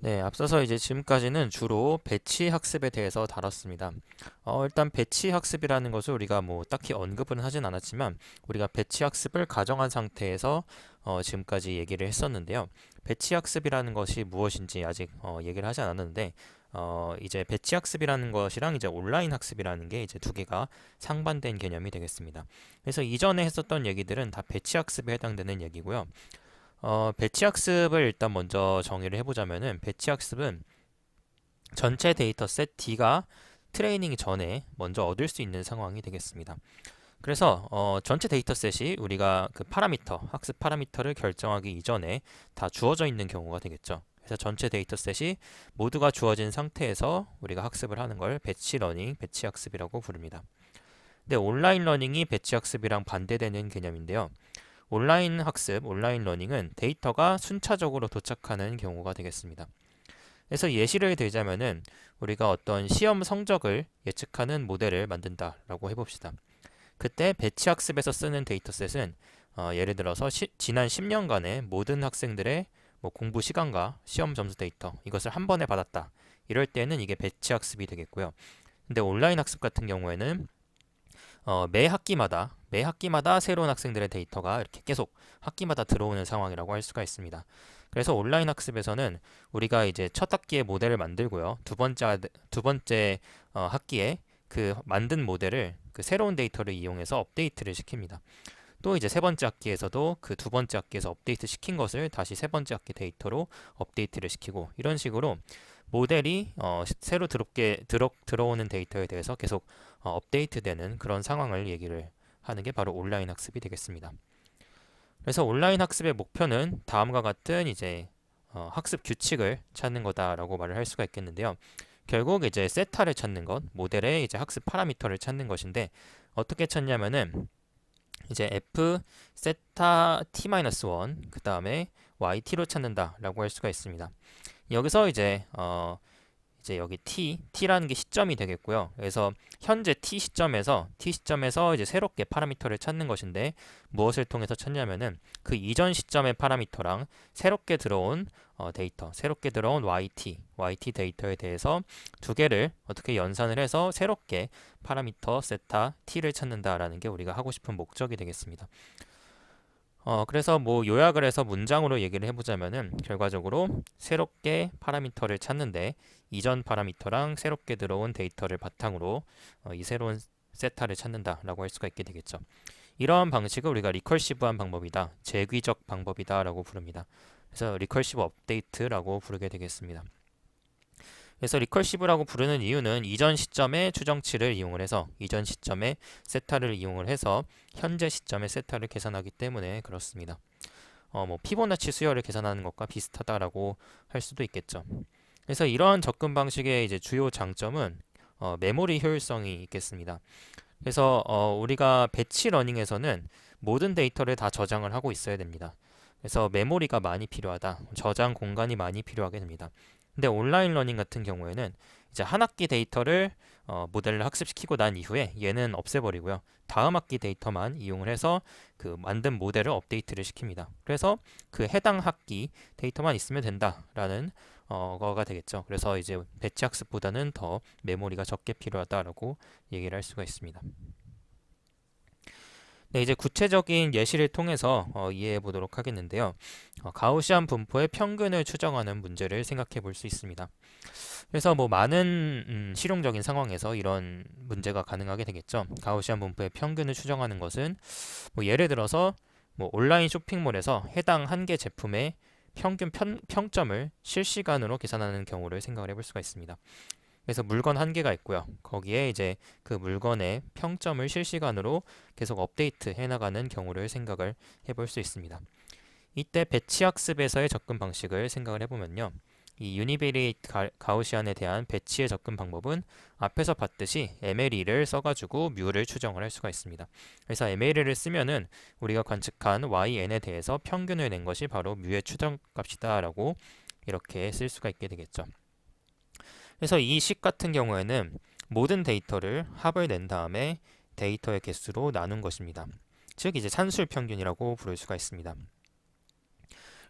네, 앞서서 이제 지금까지는 주로 배치 학습에 대해서 다뤘습니다. 일단 배치 학습이라는 것을 우리가 뭐 딱히 언급은 하진 않았지만 우리가 배치 학습을 가정한 상태에서 지금까지 얘기를 했었는데요. 배치 학습이라는 것이 무엇인지 아직 얘기를 하지 않았는데 이제 배치 학습이라는 것이랑 이제 온라인 학습이라는 게 이제 두 개가 상반된 개념이 되겠습니다. 그래서 이전에 했었던 얘기들은 다 배치 학습에 해당되는 얘기고요. 배치 학습을 일단 먼저 정의를 해보자면은 배치 학습은 전체 데이터셋 D가 트레이닝 전에 먼저 얻을 수 있는 상황이 되겠습니다. 그래서 전체 데이터셋이 우리가 그 파라미터, 학습 파라미터를 결정하기 이전에 다 주어져 있는 경우가 되겠죠. 그래서 전체 데이터셋이 모두가 주어진 상태에서 우리가 학습을 하는 걸 배치 러닝, 배치 학습이라고 부릅니다. 근데 온라인 러닝이 배치 학습이랑 반대되는 개념인데요. 온라인 학습, 온라인 러닝은 데이터가 순차적으로 도착하는 경우가 되겠습니다. 그래서 예시를 들자면은 우리가 어떤 시험 성적을 예측하는 모델을 만든다라고 해봅시다. 그때 배치 학습에서 쓰는 데이터셋은 예를 들어서 지난 10년간의 모든 학생들의 뭐 공부 시간과 시험 점수 데이터 이것을 한 번에 받았다. 이럴 때는 이게 배치 학습이 되겠고요. 근데 온라인 학습 같은 경우에는 매 학기마다 새로운 학생들의 데이터가 이렇게 계속 학기마다 들어오는 상황이라고 할 수가 있습니다. 그래서 온라인 학습에서는 우리가 이제 첫 학기에 모델을 만들고요. 두 번째 학기에 그 만든 모델을 그 새로운 데이터를 이용해서 업데이트를 시킵니다. 또 이제 세 번째 학기에서도 그 두 번째 학기에서 업데이트 시킨 것을 다시 세 번째 학기 데이터로 업데이트를 시키고 이런 식으로 모델이 새로 들어오는 데이터에 대해서 계속 업데이트되는 그런 상황을 얘기를 하는 게 바로 온라인 학습이 되겠습니다. 그래서 온라인 학습의 목표는 다음과 같은 이제 학습 규칙을 찾는 거다라고 말을 할 수가 있겠는데요. 결국 이제 세타를 찾는 것, 모델의 이제 학습 파라미터를 찾는 것인데 어떻게 찾냐면은 이제 f 세타 t-1 그 다음에 yt로 찾는다라고 할 수가 있습니다. 여기서 이제 여기 t라는 게 시점이 되겠고요. 그래서 현재 t 시점에서 이제 새롭게 파라미터를 찾는 것인데 무엇을 통해서 찾냐면은 그 이전 시점의 파라미터랑 새롭게 들어온 새롭게 들어온 yt 데이터에 대해서 두 개를 어떻게 연산을 해서 새롭게 파라미터 세타 t를 찾는다라는 게 우리가 하고 싶은 목적이 되겠습니다. 그래서 뭐 요약을 해서 문장으로 얘기를 해보자면은 결과적으로 새롭게 파라미터를 찾는데 이전 파라미터랑 새롭게 들어온 데이터를 바탕으로 이 새로운 세타를 찾는다라고 할 수가 있게 되겠죠. 이러한 방식을 우리가 리컬시브한 방법이다, 재귀적 방법이다라고 부릅니다. 그래서 리컬시브 업데이트라고 부르게 되겠습니다. 그래서 리컬시브라고 부르는 이유는 이전 시점의 추정치를 이용을 해서 이전 시점의 세타를 이용을 해서 현재 시점의 세타를 계산하기 때문에 그렇습니다. 뭐 피보나치 수열을 계산하는 것과 비슷하다라고 할 수도 있겠죠. 그래서 이러한 접근 방식의 이제 주요 장점은 메모리 효율성이 있겠습니다. 그래서 우리가 배치 러닝에서는 모든 데이터를 다 저장을 하고 있어야 됩니다. 그래서 메모리가 많이 필요하다, 저장 공간이 많이 필요하게 됩니다. 근데 온라인 러닝 같은 경우에는 이제 한 학기 데이터를 모델을 학습시키고 난 이후에 얘는 없애버리고요. 다음 학기 데이터만 이용을 해서 그 만든 모델을 업데이트를 시킵니다. 그래서 그 해당 학기 데이터만 있으면 된다라는 거가 되겠죠. 그래서 이제 배치 학습보다는 더 메모리가 적게 필요하다라고 얘기를 할 수가 있습니다. 네, 이제 구체적인 예시를 통해서 이해해 보도록 하겠는데요. 가우시안 분포의 평균을 추정하는 문제를 생각해 볼 수 있습니다. 그래서 뭐 많은 실용적인 상황에서 이런 문제가 가능하게 되겠죠. 가우시안 분포의 평균을 추정하는 것은 뭐 예를 들어서 뭐 온라인 쇼핑몰에서 해당 한 개 제품의 평점을 실시간으로 계산하는 경우를 생각을 해볼 수가 있습니다. 그래서 물건 한 개가 있고요. 거기에 이제 그 물건의 평점을 실시간으로 계속 업데이트 해나가는 경우를 생각을 해볼 수 있습니다. 이때 배치 학습에서의 접근 방식을 생각을 해보면요. 이 유니베리에이트 가우시안에 대한 배치의 접근 방법은 앞에서 봤듯이 MLE를 써가지고 뮤를 추정을 할 수가 있습니다. 그래서 MLE를 쓰면은 우리가 관측한 YN에 대해서 평균을 낸 것이 바로 뮤의 추정값이다라고 이렇게 쓸 수가 있게 되겠죠. 그래서 이 식 같은 경우에는 모든 데이터를 합을 낸 다음에 데이터의 개수로 나눈 것입니다. 즉 이제 산술 평균이라고 부를 수가 있습니다.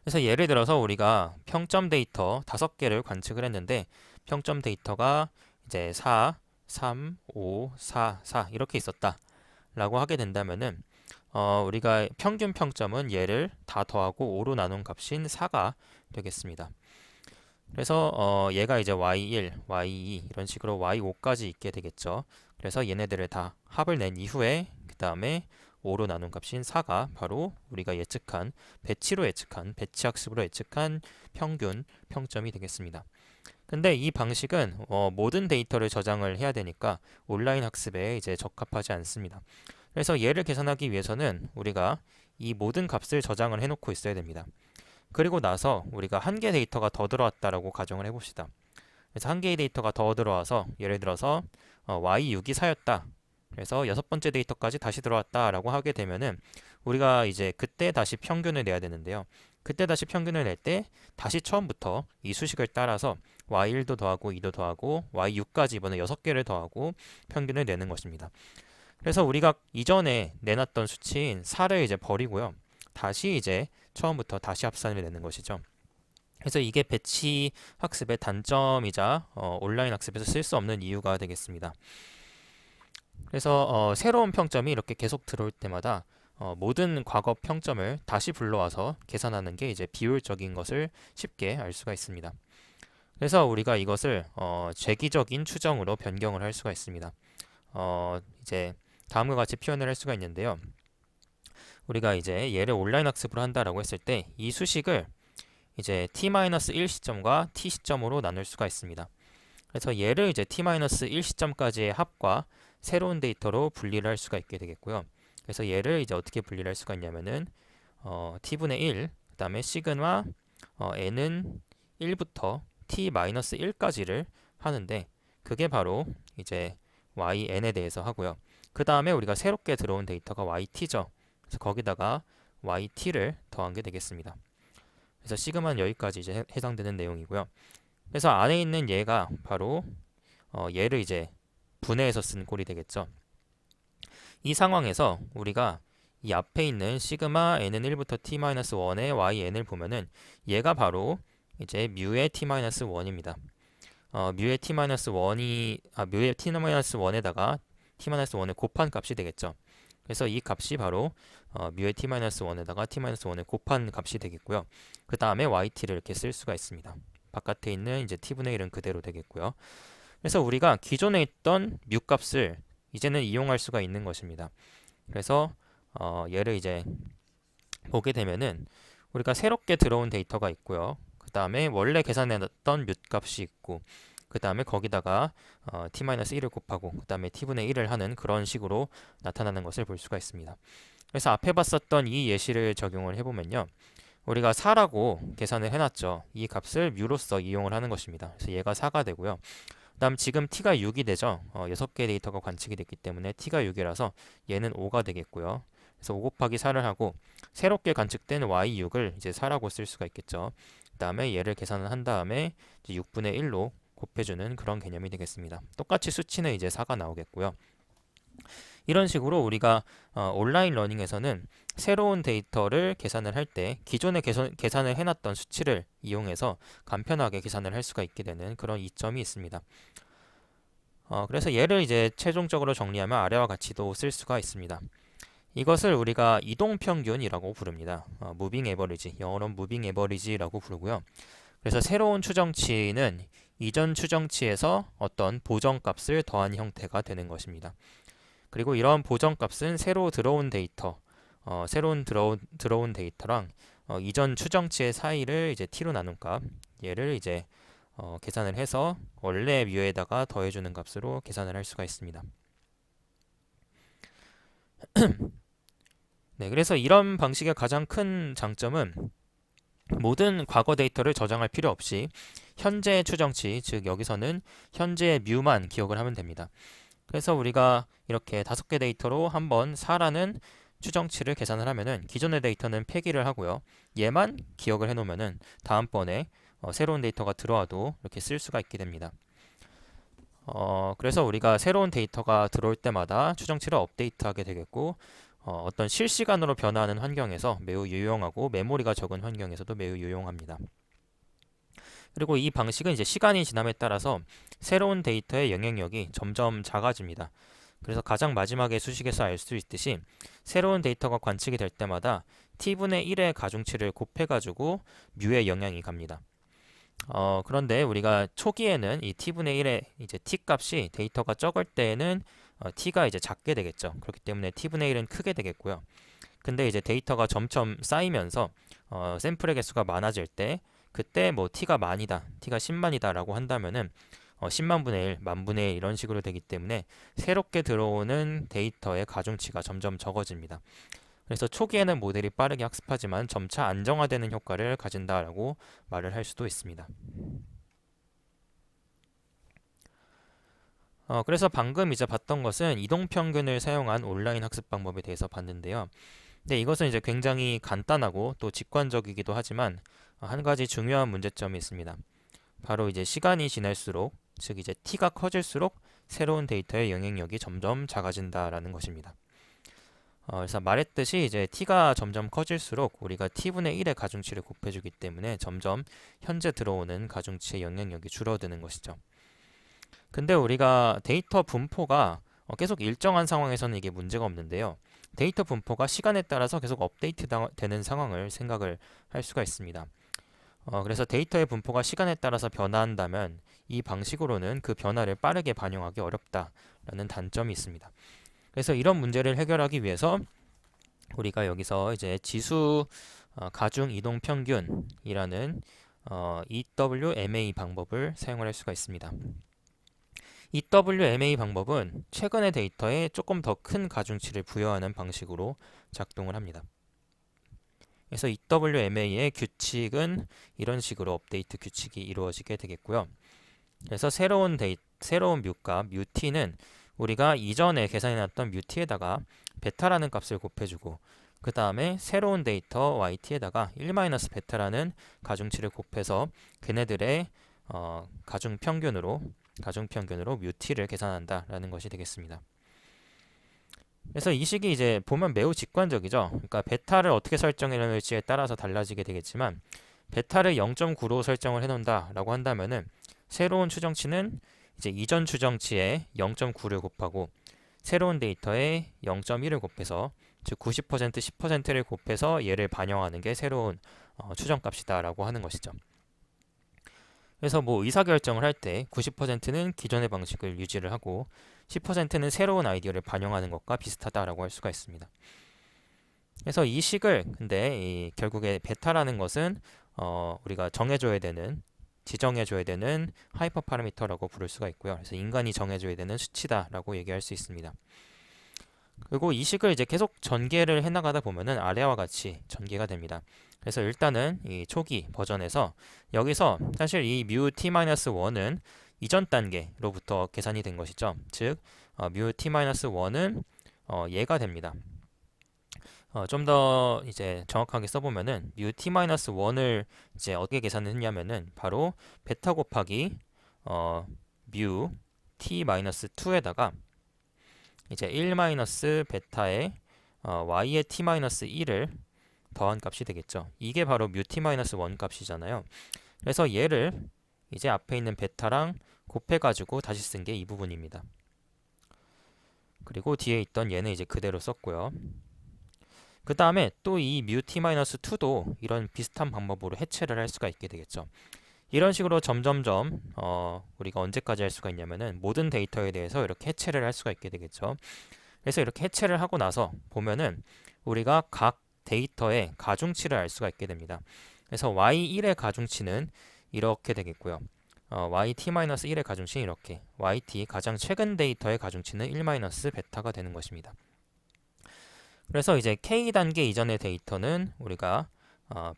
그래서 예를 들어서 우리가 평점 데이터 5개를 관측을 했는데 평점 데이터가 이제 4, 3, 5, 4, 4 이렇게 있었다 라고 하게 된다면은 우리가 평균 평점은 얘를 다 더하고 5로 나눈 값인 4가 되겠습니다. 그래서 얘가 이제 y1, y2 이런 식으로 y5까지 있게 되겠죠. 그래서 얘네들을 다 합을 낸 이후에 그 다음에 5로 나눈 값인 4가 바로 우리가 예측한 배치 학습으로 예측한 평균 평점이 되겠습니다. 근데 이 방식은 모든 데이터를 저장을 해야 되니까 온라인 학습에 이제 적합하지 않습니다. 그래서 얘를 계산하기 위해서는 우리가 이 모든 값을 저장을 해놓고 있어야 됩니다. 그리고 나서 우리가 한 개 데이터가 더 들어왔다라고 가정을 해봅시다. 그래서 한 개의 데이터가 더 들어와서 예를 들어서 y6이 4였다. 그래서 6번째 데이터까지 다시 들어왔다라고 하게 되면은 우리가 이제 그때 다시 평균을 내야 되는데요. 그때 다시 평균을 낼 때 다시 처음부터 이 수식을 따라서 y1도 더하고 2도 더하고 y6까지 이번에 6개를 더하고 평균을 내는 것입니다. 그래서 우리가 이전에 내놨던 수치인 4를 이제 버리고요. 다시 이제 처음부터 다시 합산을 내는 것이죠. 그래서 이게 배치 학습의 단점이자 온라인 학습에서 쓸 수 없는 이유가 되겠습니다. 그래서 새로운 평점이 이렇게 계속 들어올 때마다 모든 과거 평점을 다시 불러와서 계산하는 게 이제 비효율적인 것을 쉽게 알 수가 있습니다. 그래서 우리가 이것을 재기적인 추정으로 변경을 할 수가 있습니다. 이제 다음과 같이 표현을 할 수가 있는데요. 우리가 이제 얘를 온라인 학습으로 한다라고 했을 때 이 수식을 이제 t-1 시점과 t 시점으로 나눌 수가 있습니다. 그래서 얘를 이제 t-1 시점까지의 합과 새로운 데이터로 분리를 할 수가 있게 되겠고요. 그래서 얘를 이제 어떻게 분리를 할 수가 있냐면은 t분의 1, 그 다음에 시그마 n은 1부터 t-1까지를 하는데 그게 바로 이제 yn에 대해서 하고요. 그 다음에 우리가 새롭게 들어온 데이터가 yt죠. 그래서 거기다가 yt를 더한 게 되겠습니다. 그래서 시그마는 여기까지 이제 해당되는 내용이고요. 그래서 안에 있는 얘가 바로 얘를 이제 분해해서 쓴 꼴이 되겠죠. 이 상황에서 우리가 이 앞에 있는 시그마 n은 1부터 t-1의 yn을 보면은 얘가 바로 이제 뮤의 t-1입니다. 뮤의 t-1에다가 t-1을 곱한 값이 되겠죠. 그래서 이 값이 바로 뮤의 t-1에다가 t-1을 곱한 값이 되겠고요. 그 다음에 yt를 이렇게 쓸 수가 있습니다. 바깥에 있는 이제 t분의 1은 그대로 되겠고요. 그래서 우리가 기존에 있던 뮤 값을 이제는 이용할 수가 있는 것입니다. 그래서 얘를 이제 보게 되면은 우리가 새롭게 들어온 데이터가 있고요. 그 다음에 원래 계산해놨던 뮤 값이 있고 그 다음에 거기다가 t-1을 곱하고 그 다음에 t분의 1을 하는 그런 식으로 나타나는 것을 볼 수가 있습니다. 그래서 앞에 봤었던 이 예시를 적용을 해보면요. 우리가 4라고 계산을 해놨죠. 이 값을 뮤로서 이용을 하는 것입니다. 그래서 얘가 4가 되고요. 그 다음 지금 t가 6이 되죠. 6개 데이터가 관측이 됐기 때문에 t가 6이라서 얘는 5가 되겠고요. 그래서 5 곱하기 4를 하고 새롭게 관측된 y6을 이제 4라고 쓸 수가 있겠죠. 그 다음에 얘를 계산을 한 다음에 이제 6분의 1로 곱해주는 그런 개념이 되겠습니다. 똑같이 수치는 이제 4가 나오겠고요. 이런 식으로 우리가 온라인 러닝에서는 새로운 데이터를 계산을 할 때 기존에 계산을 해놨던 수치를 이용해서 간편하게 계산을 할 수가 있게 되는 그런 이점이 있습니다. 그래서 얘를 이제 최종적으로 정리하면 아래와 같이도 쓸 수가 있습니다. 이것을 우리가 이동평균이라고 부릅니다. 무빙 에버리지, 영어로는 무빙 에버리지라고 부르고요. 그래서 새로운 추정치는 이전 추정치에서 어떤 보정값을 더한 형태가 되는 것입니다. 그리고 이런 보정값은 새로 들어온 데이터, 들어온 데이터랑 이전 추정치의 사이를 이제 t로 나눈 값, 얘를 이제 계산을 해서 원래 뮤에다가 더해주는 값으로 계산을 할 수가 있습니다. 네, 그래서 이런 방식의 가장 큰 장점은 모든 과거 데이터를 저장할 필요 없이 현재의 추정치, 즉 여기서는 현재의 뮤만 기억을 하면 됩니다. 그래서 우리가 이렇게 5개 데이터로 한번 4라는 추정치를 계산을 하면은 기존의 데이터는 폐기를 하고요. 얘만 기억을 해놓으면은 다음번에 새로운 데이터가 들어와도 이렇게 쓸 수가 있게 됩니다. 그래서 우리가 새로운 데이터가 들어올 때마다 추정치를 업데이트하게 되겠고 어떤 실시간으로 변화하는 환경에서 매우 유용하고 메모리가 적은 환경에서도 매우 유용합니다. 그리고 이 방식은 이제 시간이 지남에 따라서 새로운 데이터의 영향력이 점점 작아집니다. 그래서 가장 마지막에 수식에서 알 수 있듯이 새로운 데이터가 관측이 될 때마다 t분의 1의 가중치를 곱해가지고 뮤의 영향이 갑니다. 그런데 우리가 초기에는 이 t분의 1의 이제 t 값이 데이터가 적을 때에는 t가 이제 작게 되겠죠. 그렇기 때문에 t분의 1은 크게 되겠고요. 근데 이제 데이터가 점점 쌓이면서 샘플의 개수가 많아질 때 그때 뭐 t가 만이다, t가 10만이다 라고 한다면은 10만 분의 1, 만 분의 1 이런 식으로 되기 때문에 새롭게 들어오는 데이터의 가중치가 점점 적어집니다. 그래서 초기에는 모델이 빠르게 학습하지만 점차 안정화되는 효과를 가진다라고 말을 할 수도 있습니다. 그래서 방금 이제 봤던 것은 이동평균을 사용한 온라인 학습 방법에 대해서 봤는데요. 근데 이것은 이제 굉장히 간단하고 또 직관적이기도 하지만 한 가지 중요한 문제점이 있습니다. 바로 이제 시간이 지날수록, 즉 이제 t가 커질수록 새로운 데이터의 영향력이 점점 작아진다라는 것입니다. 그래서 말했듯이 이제 t가 점점 커질수록 우리가 t분의 1의 가중치를 곱해주기 때문에 점점 현재 들어오는 가중치의 영향력이 줄어드는 것이죠. 근데 우리가 데이터 분포가 계속 일정한 상황에서는 이게 문제가 없는데요. 데이터 분포가 시간에 따라서 계속 업데이트 되는 상황을 생각을 할 수가 있습니다. 그래서 데이터의 분포가 시간에 따라서 변화한다면 이 방식으로는 그 변화를 빠르게 반영하기 어렵다라는 단점이 있습니다. 그래서 이런 문제를 해결하기 위해서 우리가 여기서 이제 지수 가중 이동 평균이라는 EWMA 방법을 사용을 할 수가 있습니다. EWMA 방법은 최근의 데이터에 조금 더 큰 가중치를 부여하는 방식으로 작동을 합니다. 그래서 EWMA의 규칙은 이런 식으로 업데이트 규칙이 이루어지게 되겠고요. 그래서 새로운 뮤값, 뮤t는 우리가 이전에 계산해놨던 뮤t에다가 베타라는 값을 곱해주고 그 다음에 새로운 데이터 yt에다가 1-베타라는 가중치를 곱해서 걔네들의 가중평균으로 뮤t를 계산한다라는 것이 되겠습니다. 그래서 이 식이 이제 보면 매우 직관적이죠. 그러니까 베타를 어떻게 설정해 놓을지에 따라서 달라지게 되겠지만 베타를 0.9로 설정을 해 놓는다라고 한다면은 새로운 추정치는 이제 이전 추정치에 0.9를 곱하고 새로운 데이터에 0.1을 곱해서 즉 90%, 10%를 곱해서 얘를 반영하는 게 새로운 추정값이다라고 하는 것이죠. 그래서 뭐 의사결정을 할 때 90%는 기존의 방식을 유지를 하고 10%는 새로운 아이디어를 반영하는 것과 비슷하다라고 할 수가 있습니다. 그래서 이 식을 근데 결국에 베타라는 것은 우리가 지정해줘야 되는 하이퍼 파라미터라고 부를 수가 있고요. 그래서 인간이 정해줘야 되는 수치다라고 얘기할 수 있습니다. 그리고 이 식을 이제 계속 전개를 해나가다 보면은 아래와 같이 전개가 됩니다. 그래서 일단은 이 초기 버전에서 여기서 사실 이 µt-1은 이전 단계로부터 계산이 된 것이죠. 즉 µt-1은 얘가 됩니다. 좀 더 이제 정확하게 써보면은 µt-1을 이제 어떻게 계산을 했냐면은 바로 베타 곱하기 µt-2에다가 이제 1-베타에 y의 t-1을 더한 값이 되겠죠. 이게 바로 µt-1 값이잖아요. 그래서 얘를 이제 앞에 있는 베타랑 곱해가지고 다시 쓴 게 이 부분입니다. 그리고 뒤에 있던 얘는 이제 그대로 썼고요. 그 다음에 또 이 µt-2도 이런 비슷한 방법으로 해체를 할 수가 있게 되겠죠. 이런 식으로 점점점 우리가 언제까지 할 수가 있냐면은 모든 데이터에 대해서 이렇게 해체를 할 수가 있게 되겠죠. 그래서 이렇게 해체를 하고 나서 보면은 우리가 각 데이터의 가중치를 알 수가 있게 됩니다. 그래서 y1의 가중치는 이렇게 되겠고요. yt-1의 가중치는 이렇게 yt 가장 최근 데이터의 가중치는 1-베타가 되는 것입니다. 그래서 이제 k 단계 이전의 데이터는 우리가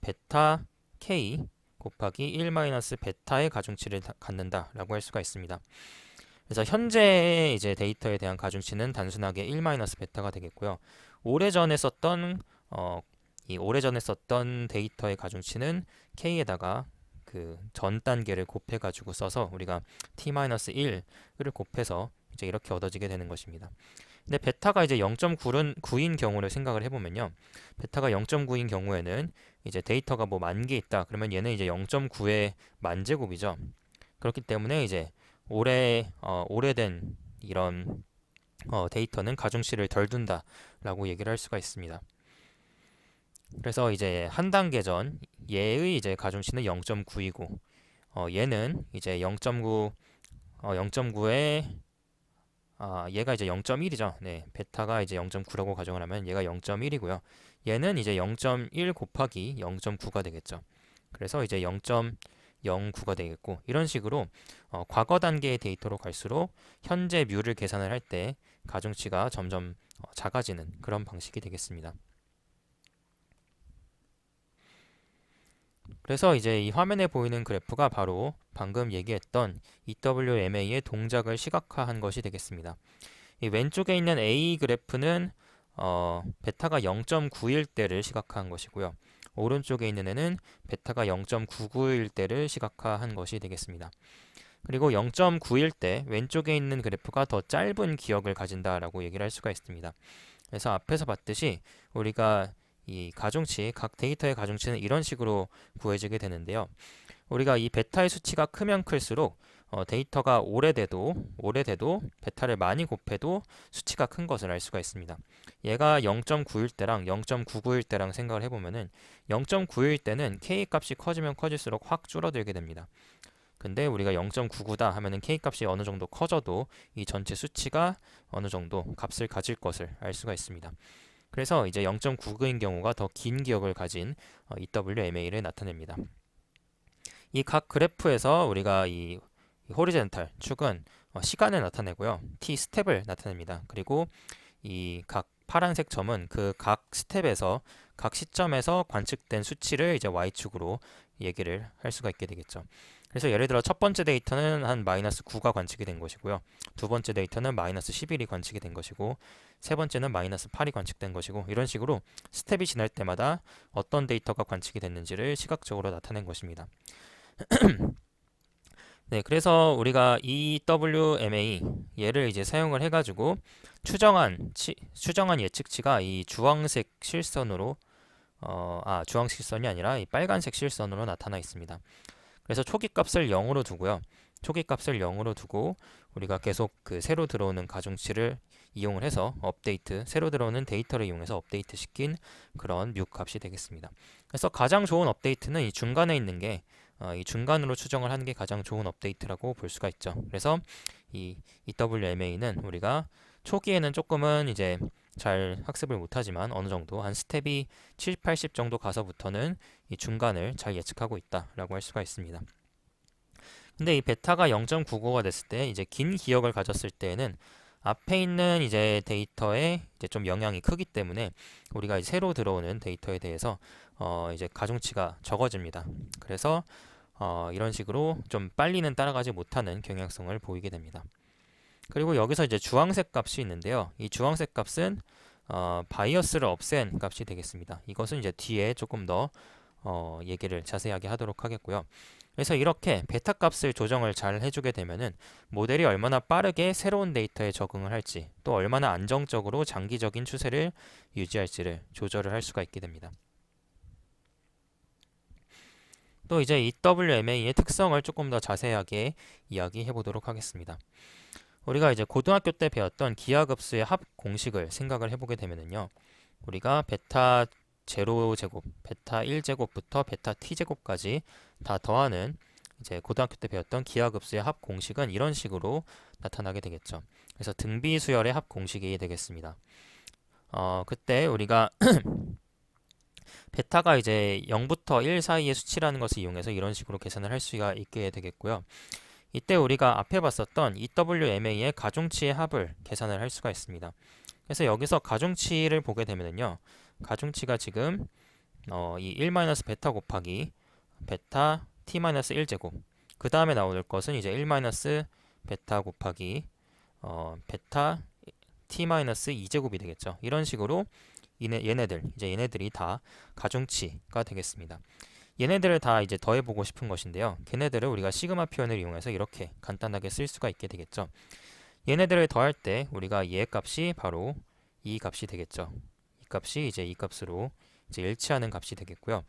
베타 k 곱하기 1-베타의 가중치를 갖는다라고 할 수가 있습니다. 그래서 현재 이제 데이터에 대한 가중치는 단순하게 1-베타가 되겠고요. 오래전에 썼던 데이터의 가중치는 k에다가 그 전 단계를 곱해 가지고 써서 우리가 t-1을 곱해서 이제 이렇게 얻어지게 되는 것입니다. 근데 베타가 이제 0.9인 경우를 생각을 해보면요. 베타가 0.9인 경우에는 이제 데이터가 뭐 10,000개 있다. 그러면 얘는 이제 0.9의 만제곱이죠. 그렇기 때문에 이제 오래된 이런 데이터는 가중치를 덜 둔다라고 얘기를 할 수가 있습니다. 그래서 이제 한 단계 전 얘의 이제 가중치는 0.9이고 얘는 이제 0.9에 얘가 이제 0.1이죠. 네, 베타가 이제 0.9라고 가정을 하면 얘가 0.1이고요. 얘는 이제 0.1 곱하기 0.9가 되겠죠. 그래서 이제 0.09가 되겠고 이런 식으로 과거 단계의 데이터로 갈수록 현재 뮤를 계산을 할 때 가중치가 점점 작아지는 그런 방식이 되겠습니다. 그래서 이제 이 화면에 보이는 그래프가 바로 방금 얘기했던 EWMA의 동작을 시각화한 것이 되겠습니다. 이 왼쪽에 있는 A 그래프는 베타가 0.9일 때를 시각화한 것이고요. 오른쪽에 있는 애는 베타가 0.99일 때를 시각화한 것이 되겠습니다. 그리고 0.9일 때 왼쪽에 있는 그래프가 더 짧은 기억을 가진다라고 얘기를 할 수가 있습니다. 그래서 앞에서 봤듯이 우리가 이 가중치, 각 데이터의 가중치는 이런 식으로 구해지게 되는데요. 우리가 이 베타의 수치가 크면 클수록 데이터가 오래돼도 베타를 많이 곱해도 수치가 큰 것을 알 수가 있습니다. 얘가 0.9일 때랑 0.99일 때랑 생각을 해보면은 0.9일 때는 K 값이 커지면 커질수록 확 줄어들게 됩니다. 근데 우리가 0.99다 하면은 K 값이 어느 정도 커져도 이 전체 수치가 어느 정도 값을 가질 것을 알 수가 있습니다. 그래서 이제 0.99인 경우가 더 긴 기억을 가진 EWMA를 나타냅니다. 이 각 그래프에서 우리가 이 호리젠탈 축은 시간을 나타내고요. t 스텝을 나타냅니다. 그리고 이 각 파란색 점은 그 각 스텝에서 각 시점에서 관측된 수치를 이제 y축으로 얘기를 할 수가 있게 되겠죠. 그래서 예를 들어 첫 번째 데이터는 한 마이너스 9가 관측이 된 것이고요. 두 번째 데이터는 마이너스 11이 관측이 된 것이고 세 번째는 마이너스 8이 관측된 것이고 이런 식으로 스텝이 지날 때마다 어떤 데이터가 관측이 됐는지를 시각적으로 나타낸 것입니다. 네, 그래서 우리가 EWMA 얘를 이제 사용을 해가지고 추정한 예측치가 이 주황색 실선으로 주황색 실선이 아니라 이 빨간색 실선으로 나타나 있습니다. 그래서 초기 값을 0으로 두고요. 초기 값을 0으로 두고 우리가 계속 그 새로 들어오는 가중치를 이용을 해서 새로 들어오는 데이터를 이용해서 업데이트 시킨 그런 뮤 값이 되겠습니다. 그래서 가장 좋은 업데이트는 이 중간에 있는 게 이 중간으로 추정을 하는 게 가장 좋은 업데이트라고 볼 수가 있죠. 그래서 이 EWMA는 우리가 초기에는 조금은 이제 잘 학습을 못하지만 어느 정도 한 스텝이 70, 80 정도 가서부터는 이 중간을 잘 예측하고 있다라고 할 수가 있습니다. 근데 이 베타가 0.99가 됐을 때 이제 긴 기억을 가졌을 때에는 앞에 있는 이제 데이터에 이제 좀 영향이 크기 때문에 우리가 이제 새로 들어오는 데이터에 대해서 이제 가중치가 적어집니다. 그래서 이런 식으로 좀 빨리는 따라가지 못하는 경향성을 보이게 됩니다. 그리고 여기서 이제 주황색 값이 있는데요. 이 주황색 값은 바이어스를 없앤 값이 되겠습니다. 이것은 이제 뒤에 조금 더 얘기를 자세하게 하도록 하겠고요. 그래서 이렇게 베타 값을 조정을 잘 해주게 되면은 모델이 얼마나 빠르게 새로운 데이터에 적응을 할지 또 얼마나 안정적으로 장기적인 추세를 유지할지를 조절을 할 수가 있게 됩니다. 또 이제 EWMA의 특성을 조금 더 자세하게 이야기해 보도록 하겠습니다. 우리가 이제 고등학교 때 배웠던 기하급수의 합 공식을 생각을 해보게 되면은요, 우리가 베타 0제곱, 베타 1제곱부터 베타 t제곱까지 다 더하는 이제 고등학교 때 배웠던 기하급수의 합 공식은 이런 식으로 나타나게 되겠죠. 그래서 등비수열의 합 공식이 되겠습니다. 그때 우리가 베타가 이제 0부터 1 사이의 수치라는 것을 이용해서 이런 식으로 계산을 할 수가 있게 되겠고요. 이때 우리가 앞에 봤었던 EWMA의 가중치의 합을 계산을 할 수가 있습니다. 그래서 여기서 가중치를 보게 되면요, 가중치가 지금 이 1-베타 곱하기 베타 t-1제곱 그 다음에 나올 것은 이제 1-베타 곱하기 베타 t-2제곱이 되겠죠. 이런 식으로 얘네들이 다 가중치가 되겠습니다. 얘네들을 다 이제 더해보고 싶은 것인데요. 걔네들을 우리가 시그마 표현을 이용해서 이렇게 간단하게 쓸 수가 있게 되겠죠. 얘네들을 더할 때 우리가 얘 값이 바로 이 값이 되겠죠. 이 값이 이제 이 값으로 이제 일치하는 값이 되겠고요.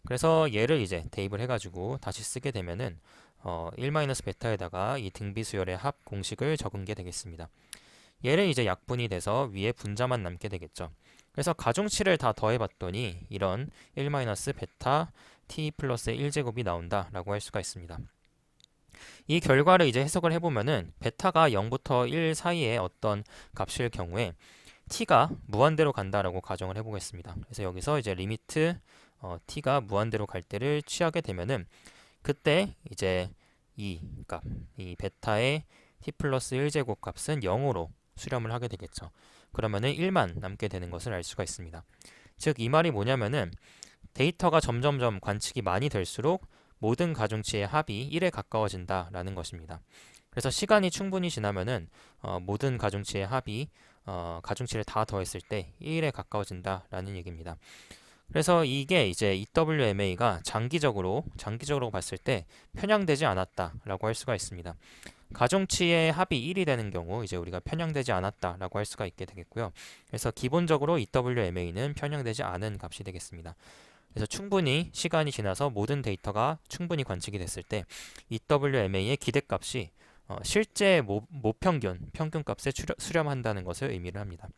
그래서 얘를 이제 대입을 해가지고 다시 쓰게 되면은 1-베타에다가 이 등비수열의 합 공식을 적은 게 되겠습니다. 얘를 이제 약분이 돼서 위에 분자만 남게 되겠죠. 그래서 가중치를 다 더해봤더니 이런 1-베타 t 플러스 1제곱이 나온다라고 할 수가 있습니다. 이 결과를 이제 해석을 해보면은 베타가 0부터 1 사이의 어떤 값일 경우에 t가 무한대로 간다라고 가정을 해보겠습니다. 그래서 여기서 이제 리미트 t가 무한대로 갈 때를 취하게 되면은 그때 이제 이 값, 이 베타의 t 플러스 1제곱 값은 0으로 수렴을 하게 되겠죠. 그러면은 1만 남게 되는 것을 알 수가 있습니다. 즉 이 말이 뭐냐면은 데이터가 점점점 관측이 많이 될수록 모든 가중치의 합이 1에 가까워진다라는 것입니다. 그래서 시간이 충분히 지나면은 모든 가중치의 합이 가중치를 다 더했을 때 1에 가까워진다라는 얘기입니다. 그래서 이게 이제 EWMA가 장기적으로 봤을 때 편향되지 않았다라고 할 수가 있습니다. 가중치의 합이 1이 되는 경우 이제 우리가 편향되지 않았다라고 할 수가 있게 되겠고요. 그래서 기본적으로 EWMA는 편향되지 않은 값이 되겠습니다. 그래서 충분히 시간이 지나서 모든 데이터가 충분히 관측이 됐을 때 EWMA의 기대값이 실제 모평균, 평균값에 수렴한다는 것을 의미를 합니다.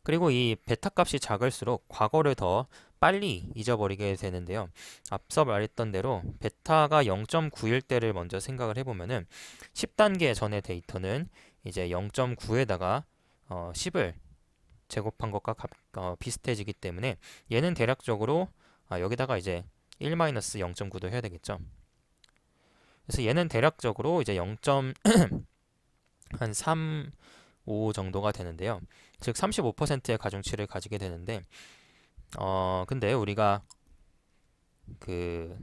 그리고 이 베타 값이 작을수록 과거를 더 빨리 잊어버리게 되는데요. 앞서 말했던 대로 베타가 0.9일 때를 먼저 생각을 해보면은 10단계 전의 데이터는 이제 0.9에다가 10을 제곱한 것과 비슷해지기 때문에 얘는 대략적으로 여기다가 이제 1-0.9도 해야 되겠죠. 그래서 얘는 대략적으로 이제 0.35 정도가 되는데요. 즉 35%의 가중치를 가지게 되는데 근데 우리가 그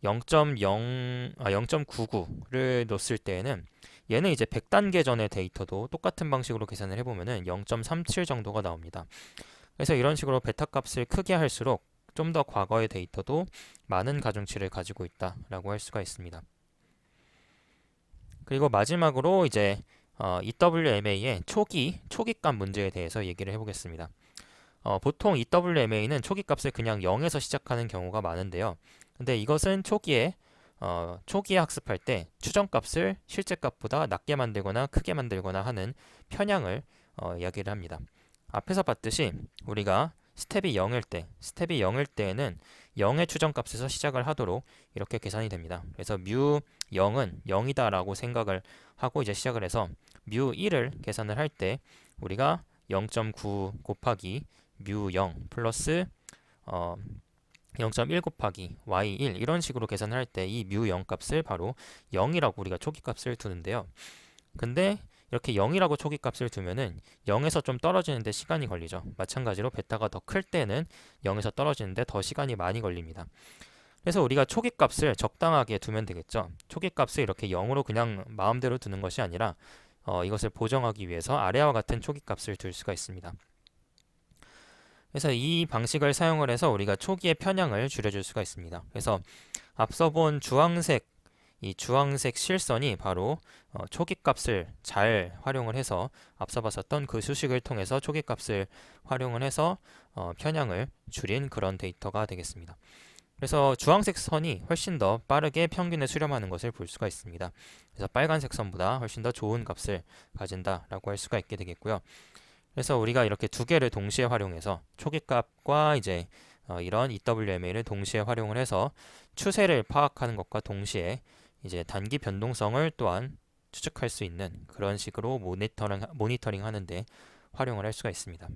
0.99를 넣었을 때에는 얘는 이제 100단계 전의 데이터도 똑같은 방식으로 계산을 해보면은 0.37 정도가 나옵니다. 그래서 이런 식으로 베타 값을 크게 할수록 좀 더 과거의 데이터도 많은 가중치를 가지고 있다라고 할 수가 있습니다. 그리고 마지막으로 이제 EWMA의 초기값 문제에 대해서 얘기를 해보겠습니다. 보통 EWMA는 초기값을 그냥 0에서 시작하는 경우가 많은데요. 근데 이것은 초기에 학습할 때 추정값을 실제값보다 낮게 만들거나 크게 만들거나 하는 편향을 이야기를 합니다. 앞에서 봤듯이 우리가 스텝이 0일 때에는 0의 추정값에서 시작을 하도록 이렇게 계산이 됩니다. 그래서 뮤 0은 0이다라고 생각을 하고 이제 시작을 해서 뮤 1을 계산을 할 때 우리가 0.9 곱하기 뮤 0 플러스 0.1 곱하기 y1 이런 식으로 계산을 할 때 이 뮤 0 값을 바로 0이라고 우리가 초기 값을 두는데요. 근데 이렇게 0이라고 초기 값을 두면은 0에서 좀 떨어지는데 시간이 걸리죠. 마찬가지로 베타가 더 클 때는 0에서 떨어지는데 더 시간이 많이 걸립니다. 그래서 우리가 초기 값을 적당하게 두면 되겠죠. 초기 값을 이렇게 0으로 그냥 마음대로 두는 것이 아니라 이것을 보정하기 위해서 아래와 같은 초기 값을 둘 수가 있습니다. 그래서 이 방식을 사용을 해서 우리가 초기의 편향을 줄여줄 수가 있습니다. 그래서 앞서 본 이 주황색 실선이 바로 초기 값을 잘 활용을 해서 앞서 봤었던 그 수식을 통해서 초기 값을 활용을 해서 편향을 줄인 그런 데이터가 되겠습니다. 그래서 주황색 선이 훨씬 더 빠르게 평균에 수렴하는 것을 볼 수가 있습니다. 그래서 빨간색 선보다 훨씬 더 좋은 값을 가진다라고 할 수가 있게 되겠고요. 그래서 우리가 이렇게 두 개를 동시에 활용해서 초기값과 이제 이런 EWMA를 동시에 활용을 해서 추세를 파악하는 것과 동시에 이제 단기 변동성을 또한 추측할 수 있는 그런 식으로 모니터링 하는데 활용을 할 수가 있습니다.